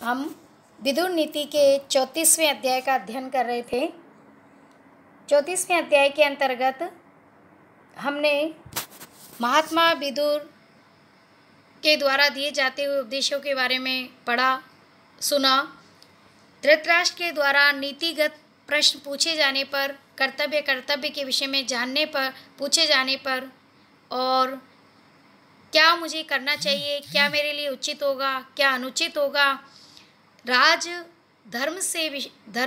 हम विदुर नीति के 34वें अध्याय का अध्ययन कर रहे थे। 34वें अध्याय के अंतर्गत हमने महात्मा विदुर के द्वारा दिए जाते हुए उपदेशों के बारे में पढ़ा सुना। धृतराष्ट्र के द्वारा नीतिगत प्रश्न पूछे जाने पर, कर्तव्य के विषय में जानने पर, पूछे जाने पर, और क्या मुझे करना चाहिए, क्या मेरे लिए उचित होगा, क्या अनुचित होगा, राज धर्म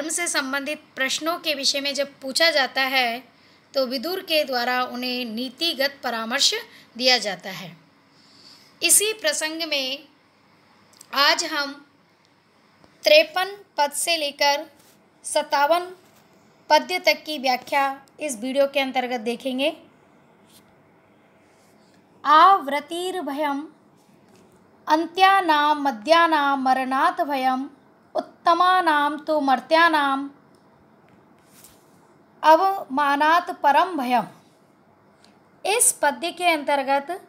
से संबंधित प्रश्नों के विषय में जब पूछा जाता है तो विदुर के द्वारा उन्हें नीतिगत परामर्श दिया जाता है। इसी प्रसंग में आज हम 53 पद से लेकर 57 पद्य तक की व्याख्या इस वीडियो के अंतर्गत देखेंगे। आवृतिर्भयम् अन्त्यानां मध्यानां मरणात् भयम् उत्तमानां तु मर्त्यानां अवमानात् परम भयम्। इस पद्य के अंतर्गत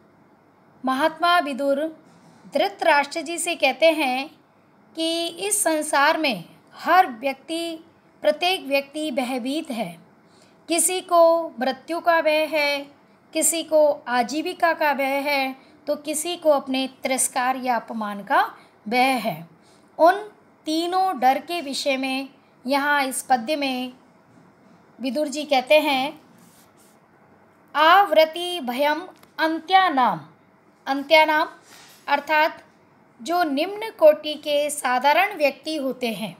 महात्मा विदुर धृतराष्ट्र जी से कहते हैं कि इस संसार में प्रत्येक व्यक्ति भयभीत है। किसी को मृत्यु का भय है, किसी को आजीविका का भय है, तो किसी को अपने तिरस्कार या अपमान का भय है। उन तीनों डर के विषय में यहाँ इस पद्य में विदुर जी कहते हैं, आवृति भयम अंत्यानाम अर्थात जो निम्न कोटि के साधारण व्यक्ति होते हैं,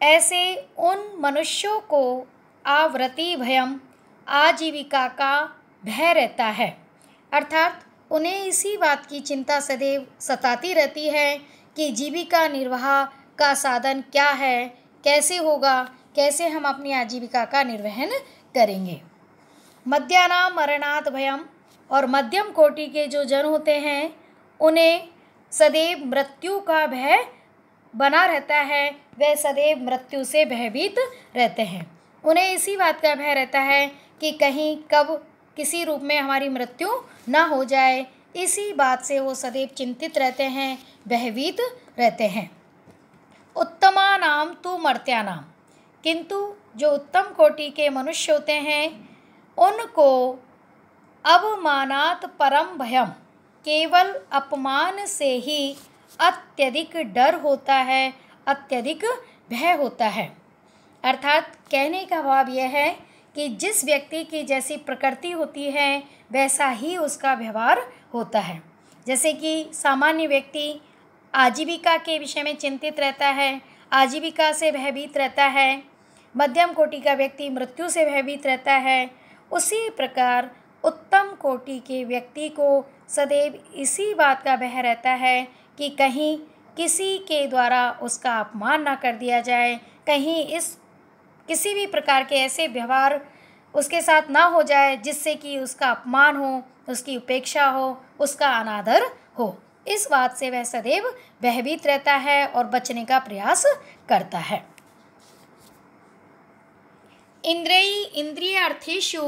ऐसे उन मनुष्यों को आवृति भयम आजीविका का भय रहता है। अर्थात उन्हें इसी बात की चिंता सदैव सताती रहती है कि जीविका निर्वाह का साधन क्या है, कैसे होगा, कैसे हम अपनी आजीविका का निर्वहन करेंगे। मध्यानां मरणात् भयम्, और मध्यम कोटि के जो जन होते हैं उन्हें सदैव मृत्यु का भय बना रहता है। वे सदैव मृत्यु से भयभीत रहते हैं। उन्हें इसी बात का भय रहता है कि कहीं कब किसी रूप में हमारी मृत्यु ना हो जाए। इसी बात से वो सदैव चिंतित रहते हैं, भयभीत रहते हैं। उत्तमानां तु मर्त्यानां, किंतु जो उत्तम कोटि के मनुष्य होते हैं उनको अवमानात् परम भयम, केवल अपमान से ही अत्यधिक डर होता है, अत्यधिक भय होता है। अर्थात कहने का भाव यह है कि जिस व्यक्ति की जैसी प्रकृति होती है वैसा ही उसका व्यवहार होता है। जैसे कि सामान्य व्यक्ति आजीविका के विषय में चिंतित रहता है, आजीविका से भयभीत रहता है, मध्यम कोटि का व्यक्ति मृत्यु से भयभीत रहता है, उसी प्रकार उत्तम कोटि के व्यक्ति को सदैव इसी बात का भय रहता है कि कहीं किसी के द्वारा उसका अपमान ना कर दिया जाए, कहीं किसी भी प्रकार के ऐसे व्यवहार उसके साथ ना हो जाए जिससे कि उसका अपमान हो, उसकी उपेक्षा हो, उसका अनादर हो। इस बात से वह सदैव भयभीत रहता है और बचने का प्रयास करता है। इंद्रियार्थेषु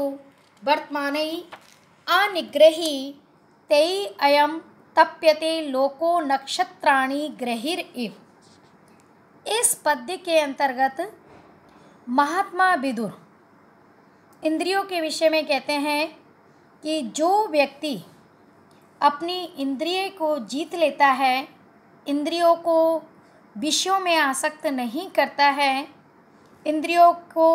वर्तमानै अनिग्रही तै अयं तप्यते लोको नक्षत्राणि ग्रहिरिव। इस पद्य के अंतर्गत महात्मा विदुर इंद्रियों के विषय में कहते हैं कि जो व्यक्ति अपनी इंद्रिय को जीत लेता है, इंद्रियों को विषयों में आसक्त नहीं करता है, इंद्रियों को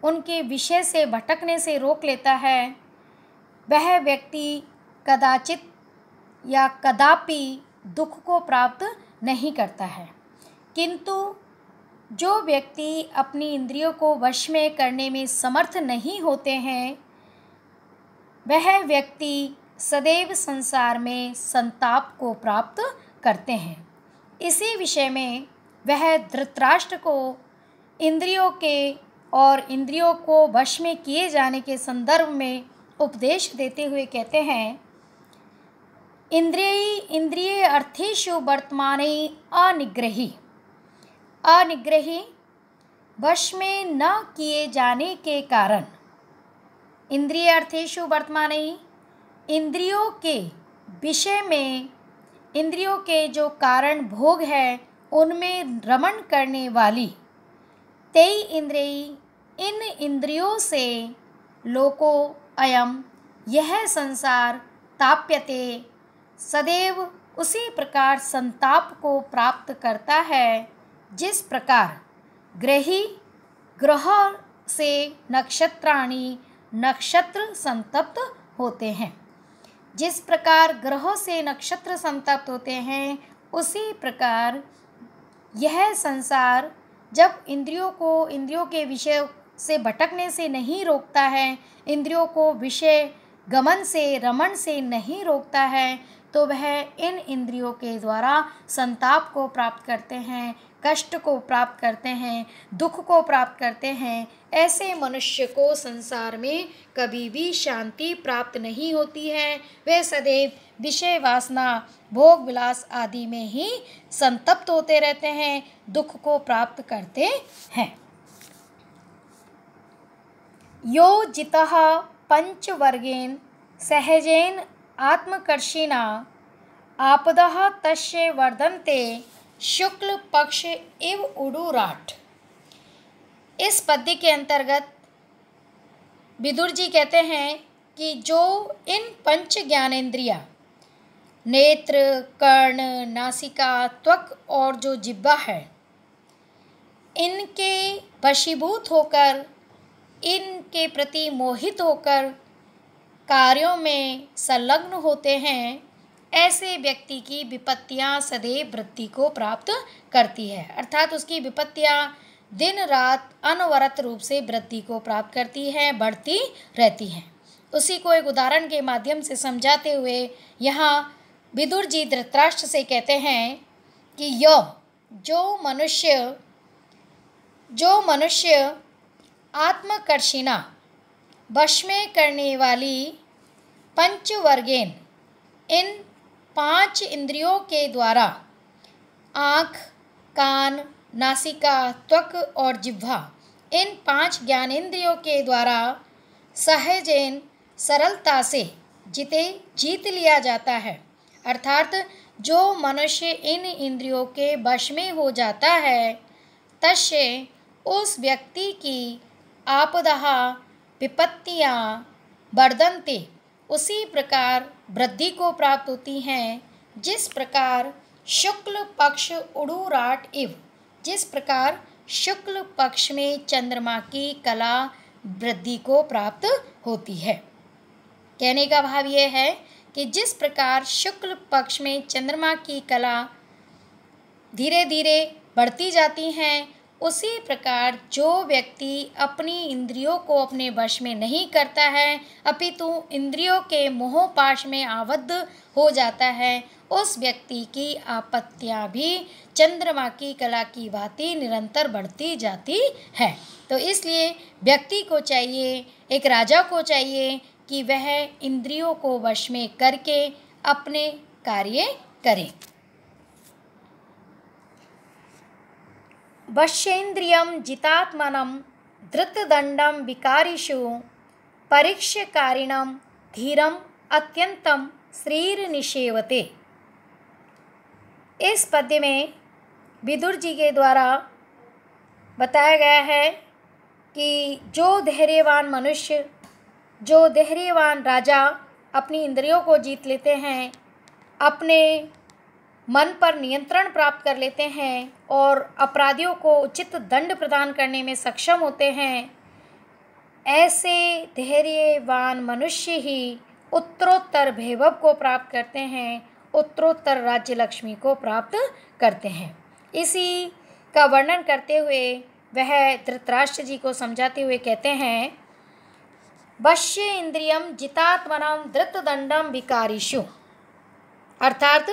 उनके विषय से भटकने से रोक लेता है, वह व्यक्ति कदाचित या कदापि दुख को प्राप्त नहीं करता है। किंतु जो व्यक्ति अपनी इंद्रियों को वश में करने में समर्थ नहीं होते हैं, वह व्यक्ति सदैव संसार में संताप को प्राप्त करते हैं। इसी विषय में वह धृतराष्ट्र को इंद्रियों के और इंद्रियों को वश में किए जाने के संदर्भ में उपदेश देते हुए कहते हैं, इंद्रिय अर्थेषु वर्तमाने अनिग्रही वश में न किए जाने के कारण, इंद्रिय अर्थेषु वर्तमाने इंद्रियों के विषय में इंद्रियों के जो कारण भोग है उनमें रमण करने वाली तेई इंद्रिय इन इंद्रियों से लोको अयम यह संसार ताप्यते सदैव उसी प्रकार संताप को प्राप्त करता है जिस प्रकार ग्रही ग्रह से नक्षत्राणि नक्षत्र संतप्त होते हैं। जिस प्रकार ग्रहों से नक्षत्र संतप्त होते हैं उसी प्रकार यह संसार जब इंद्रियों के विषय से भटकने से नहीं रोकता है, इंद्रियों को विषय गमन से रमण से नहीं रोकता है, तो वह इन इंद्रियों के द्वारा संताप को प्राप्त करते हैं, कष्ट को प्राप्त करते हैं, दुख को प्राप्त करते हैं। ऐसे मनुष्य को संसार में कभी भी शांति प्राप्त नहीं होती है। वे सदैव विषय वासना भोग विलास आदि में ही संतप्त होते रहते हैं, दुख को प्राप्त करते हैं। यो जितः पंचवर्गेन सहजेन आत्मकर्षिणा आपदः तस्य वर्धन्ते शुक्ल पक्ष इव उडुराट। इस पद्य के अंतर्गत विदुर जी कहते हैं कि जो इन पंच ज्ञानेंद्रिया नेत्र कर्ण नासिका त्वक और जो जिह्वा है, इनके वशीभूत होकर इनके प्रति मोहित होकर कार्यों में संलग्न होते हैं, ऐसे व्यक्ति की विपत्तियां सदैव वृद्धि को प्राप्त करती है। अर्थात उसकी विपत्तियां दिन रात अनवरत रूप से वृद्धि को प्राप्त करती हैं, बढ़ती रहती हैं। उसी को एक उदाहरण के माध्यम से समझाते हुए यहाँ विदुर जी धृतराष्ट्र से कहते हैं कि यह जो मनुष्य आत्मकर्षिणा वश में करने वाली पंचवर्गेन इन 5 इंद्रियों के द्वारा आँख कान नासिका त्वक और जिह्वा इन 5 ज्ञानेंद्रियों के द्वारा सहजेन सरलता से जीत लिया जाता है। अर्थात जो मनुष्य इन इंद्रियों के वश में हो जाता है, तस्य उस व्यक्ति की आपदः विपत्तियाँ वर्धन्ते उसी प्रकार वृद्धि को प्राप्त होती हैं, जिस प्रकार शुक्ल पक्ष उडुराट इव, जिस प्रकार शुक्ल पक्ष में चंद्रमा की कला वृद्धि को प्राप्त होती है। कहने का भाव यह है कि जिस प्रकार शुक्ल पक्ष में चंद्रमा की कला धीरे धीरे बढ़ती जाती हैं, उसी प्रकार जो व्यक्ति अपनी इंद्रियों को अपने वश में नहीं करता है, अपितु इंद्रियों के मोहपाश में आबद्ध हो जाता है, उस व्यक्ति की आपत्तियां भी चंद्रमा की कला की भांति निरंतर बढ़ती जाती है। तो इसलिए व्यक्ति को चाहिए, एक राजा को चाहिए कि वह इंद्रियों को वश में करके अपने कार्य करे। वश्येन्द्रियं जितात्मनं धृतदंडं विकारिषु परीक्ष्यकारिणं धीरम अत्यंतम श्रीर्निषेवते। इस पद्य में विदुर जी के द्वारा बताया गया है कि जो धैर्यवान मनुष्य, जो धैर्यवान राजा अपनी इंद्रियों को जीत लेते हैं, अपने मन पर नियंत्रण प्राप्त कर लेते हैं और अपराधियों को उचित दंड प्रदान करने में सक्षम होते हैं, ऐसे धैर्यवान मनुष्य ही उत्तरोत्तर वैभव को प्राप्त करते हैं, उत्तरोत्तर राज्य लक्ष्मी को प्राप्त करते हैं। इसी का वर्णन करते हुए वह धृतराष्ट्र जी को समझाते हुए कहते हैं, वश्य इंद्रियम जितात्मनम धृतदंडम विकारिषु। अर्थात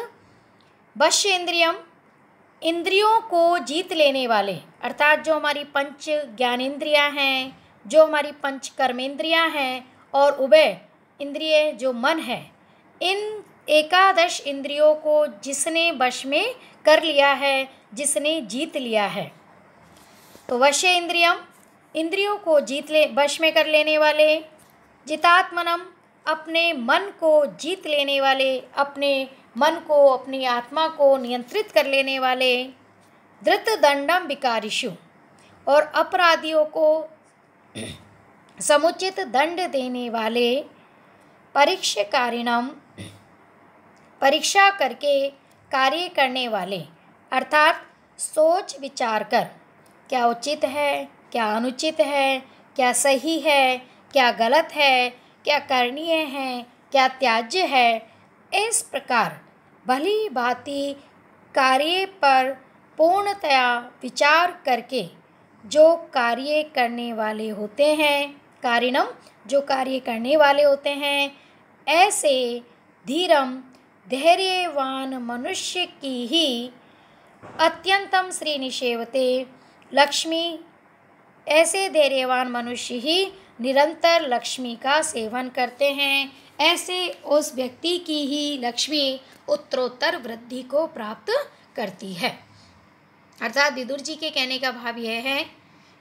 वश्य इंद्रियम इंद्रियों को जीत लेने वाले, अर्थात जो हमारी पंच ज्ञानेंद्रियां हैं, जो हमारी पंच कर्मेंद्रियां हैं और उभय इंद्रिय जो मन है, इन 11 इंद्रियों को जिसने वश में कर लिया है, जिसने जीत लिया है, तो वश्य इंद्रियम इंद्रियों को वश में कर लेने वाले, जितात्मनम अपने मन को जीत लेने वाले, अपने मन को अपनी आत्मा को नियंत्रित कर लेने वाले, धृतदंडम विकारिषु, और अपराधियों को समुचित दंड देने वाले परीक्षकारिणम, परीक्षा करके कार्य करने वाले, अर्थात सोच विचार कर क्या उचित है, क्या अनुचित है, क्या सही है, क्या गलत है, क्या करणीय है, क्या त्याज्य है, इस प्रकार भली भांति कार्य पर पूर्णतया विचार करके जो कार्य करने वाले होते हैं, कारिणम, जो कार्य करने वाले होते हैं, ऐसे धीरम धैर्यवान मनुष्य की ही अत्यंतम श्री निषेवते लक्ष्मी, ऐसे धैर्यवान मनुष्य ही निरंतर लक्ष्मी का सेवन करते हैं, ऐसे उस व्यक्ति की ही लक्ष्मी उत्तरोत्तर वृद्धि को प्राप्त करती है। अर्थात विदुर जी के कहने का भाव यह है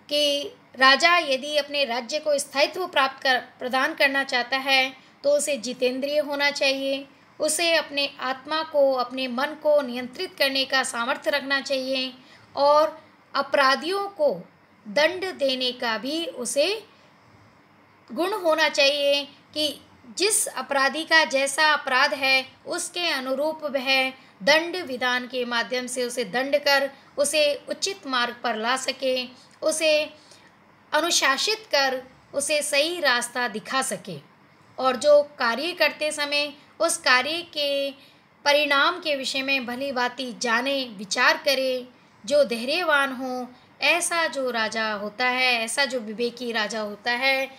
कि राजा यदि अपने राज्य को स्थायित्व प्रदान करना चाहता है तो उसे जितेंद्रिय होना चाहिए, उसे अपने आत्मा को, अपने मन को नियंत्रित करने का सामर्थ्य रखना चाहिए, और अपराधियों को दंड देने का भी उसे गुण होना चाहिए कि जिस अपराधी का जैसा अपराध है उसके अनुरूप वह दंड विधान के माध्यम से उसे दंड कर उसे उचित मार्ग पर ला सके, उसे अनुशासित कर उसे सही रास्ता दिखा सके, और जो कार्य करते समय उस कार्य के परिणाम के विषय में भली भांति जाने विचार करे, जो धैर्यवान हो, ऐसा जो राजा होता है, ऐसा जो विवेकी राजा होता है,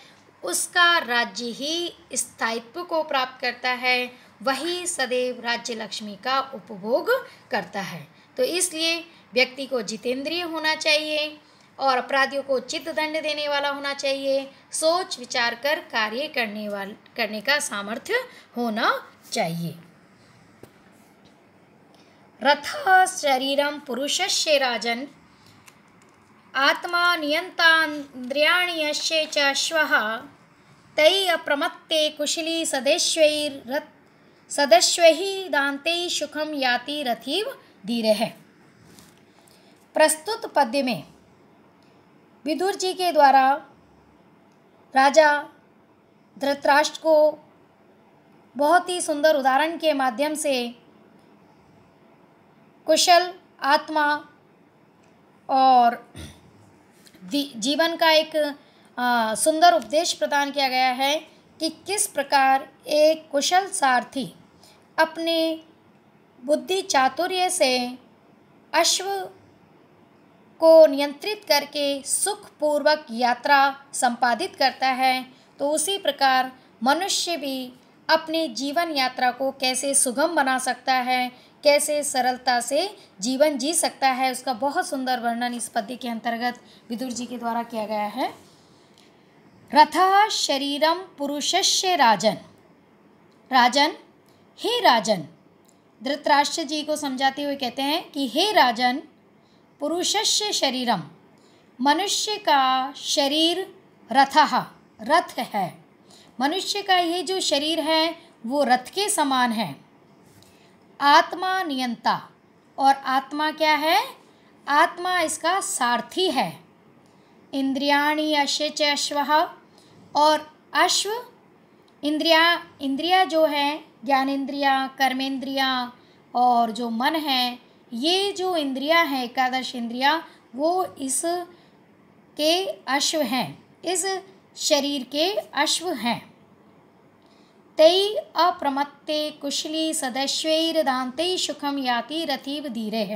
उसका राज्य ही स्थायित्व को प्राप्त करता है, वही सदैव राज्य लक्ष्मी का उपभोग करता है। तो इसलिए व्यक्ति को जितेंद्रिय होना चाहिए और अपराधियों को उचित दंड देने वाला होना चाहिए, सोच विचार कर कार्य करने का सामर्थ्य होना चाहिए। रथः शरीरं पुरुषस्य राजन्, आत्मा नियन्तान्द्रियाणि यस्य च अश्वः, तैः अप्रमत्ते कुशली सदस्यैः दान्तैः सुखं याति रथिव धीरः। प्रस्तुत पद्य में विदुर जी के द्वारा राजा धृतराष्ट्र को बहुत ही सुंदर उदाहरण के माध्यम से कुशल, आत्मा और जीवन का एक सुंदर उपदेश प्रदान किया गया है कि किस प्रकार एक कुशल सारथी अपने बुद्धि चातुर्य से अश्व को नियंत्रित करके सुखपूर्वक यात्रा संपादित करता है, तो उसी प्रकार मनुष्य भी अपनी जीवन यात्रा को कैसे सुगम बना सकता है, कैसे सरलता से जीवन जी सकता है, उसका बहुत सुंदर वर्णन इस पद्य के अंतर्गत विदुर जी के द्वारा किया गया है। रथः शरीरम पुरुषस्य राजन, राजन, हे राजन, धृतराष्ट्र जी को समझाते हुए कहते हैं कि हे राजन, पुरुषस्य शरीरम, मनुष्य का शरीर रथः, रथ है। मनुष्य का ये जो शरीर है वो रथ के समान है। आत्मा नियंता, और आत्मा क्या है? आत्मा इसका सारथी है। इंद्रियाणि यस्य च अश्वः, और अश्व इंद्रिया जो है, ज्ञानेन्द्रिया, कर्मेंद्रिया और जो मन है, ये जो इंद्रियां हैं, एकादश इंद्रियां, वो इस के अश्व हैं, इस शरीर के अश्व हैं। तै अप्रमत्ते कुशली सदस्यैर्दान्तैः सुखं याति रथिव धीरः।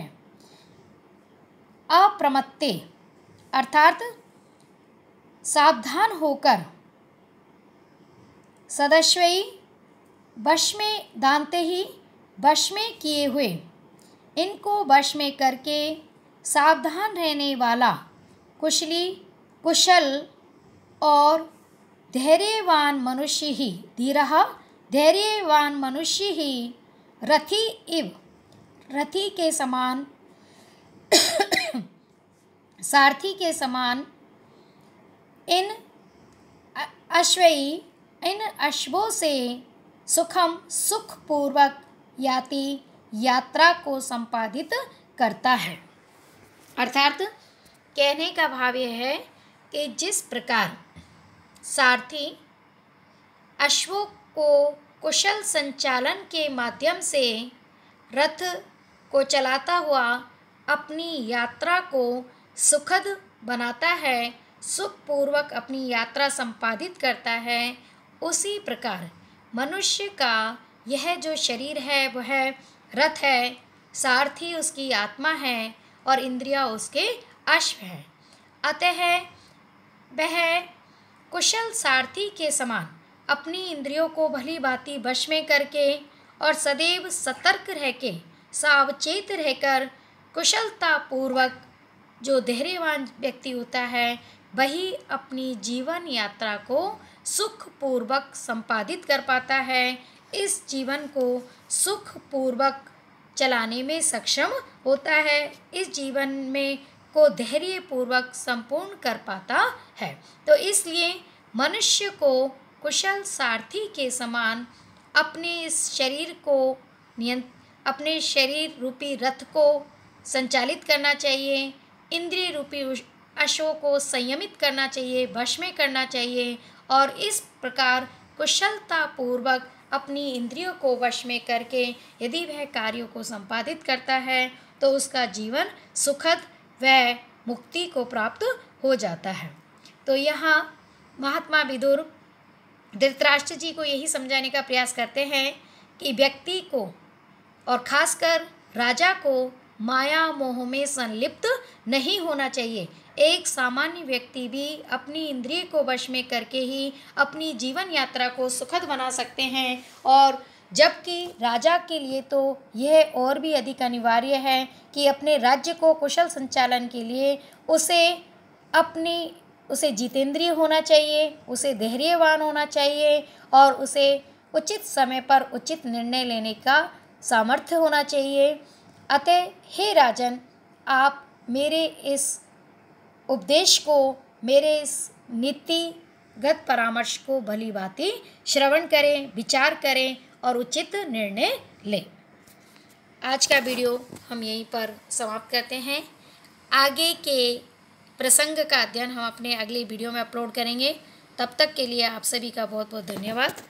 अप्रमत्ते अर्थात सावधान होकर, सदस्यैः वश में, दान्ते ही वश में किए हुए, इनको वश में करके सावधान रहने वाला कुशली, कुशल और धैर्यवान मनुष्य ही, धीरः धैर्यवान मनुष्य ही, रथी इव, रथी के समान, सारथी के समान, इन अश्वई, इन अश्वों से सुखम, सुखपूर्वक याति, यात्रा को संपादित करता है। अर्थात कहने का भाव यह है कि जिस प्रकार सारथी अश्वों को कुशल संचालन के माध्यम से रथ को चलाता हुआ अपनी यात्रा को सुखद बनाता है, सुखपूर्वक अपनी यात्रा संपादित करता है, उसी प्रकार मनुष्य का यह जो शरीर है वह रथ है, सारथी उसकी आत्मा है और इंद्रियां उसके अश्व है। अतः वह कुशल सारथी के समान अपनी इंद्रियों को भली भांति वश में करके और सदैव सतर्क रह के सावचेत रहकर कुशलता पूर्वक जो धैर्यवान व्यक्ति होता है वही अपनी जीवन यात्रा को सुखपूर्वक संपादित कर पाता है, इस जीवन को सुखपूर्वक चलाने में सक्षम होता है, इस जीवन में को धैर्यपूर्वक संपूर्ण कर पाता है। तो इसलिए मनुष्य को कुशल सारथी के समान अपने इस शरीर को अपने शरीर रूपी रथ को संचालित करना चाहिए, इंद्रिय रूपी अश्वों को संयमित करना चाहिए, वश में करना चाहिए और इस प्रकार कुशलता पूर्वक अपनी इंद्रियों को वश में करके यदि वह कार्यों को संपादित करता है तो उसका जीवन सुखद व मुक्ति को प्राप्त हो जाता है। तो यहाँ महात्मा विदुर धृतराष्ट्र जी को यही समझाने का प्रयास करते हैं कि व्यक्ति को और खासकर राजा को माया मोह में संलिप्त नहीं होना चाहिए। एक सामान्य व्यक्ति भी अपनी इंद्रिय को वश में करके ही अपनी जीवन यात्रा को सुखद बना सकते हैं, और जबकि राजा के लिए तो यह और भी अधिक अनिवार्य है कि अपने राज्य को कुशल संचालन के लिए उसे जितेंद्रिय होना चाहिए, उसे धैर्यवान होना चाहिए और उसे उचित समय पर उचित निर्णय लेने का सामर्थ्य होना चाहिए। अतः हे राजन, आप मेरे इस उपदेश को, मेरे इस नीतिगत परामर्श को भली भांति श्रवण करें, विचार करें और उचित निर्णय लें। आज का वीडियो हम यहीं पर समाप्त करते हैं। आगे के प्रसंग का अध्ययन हम अपने अगले वीडियो में अपलोड करेंगे। तब तक के लिए आप सभी का बहुत बहुत धन्यवाद।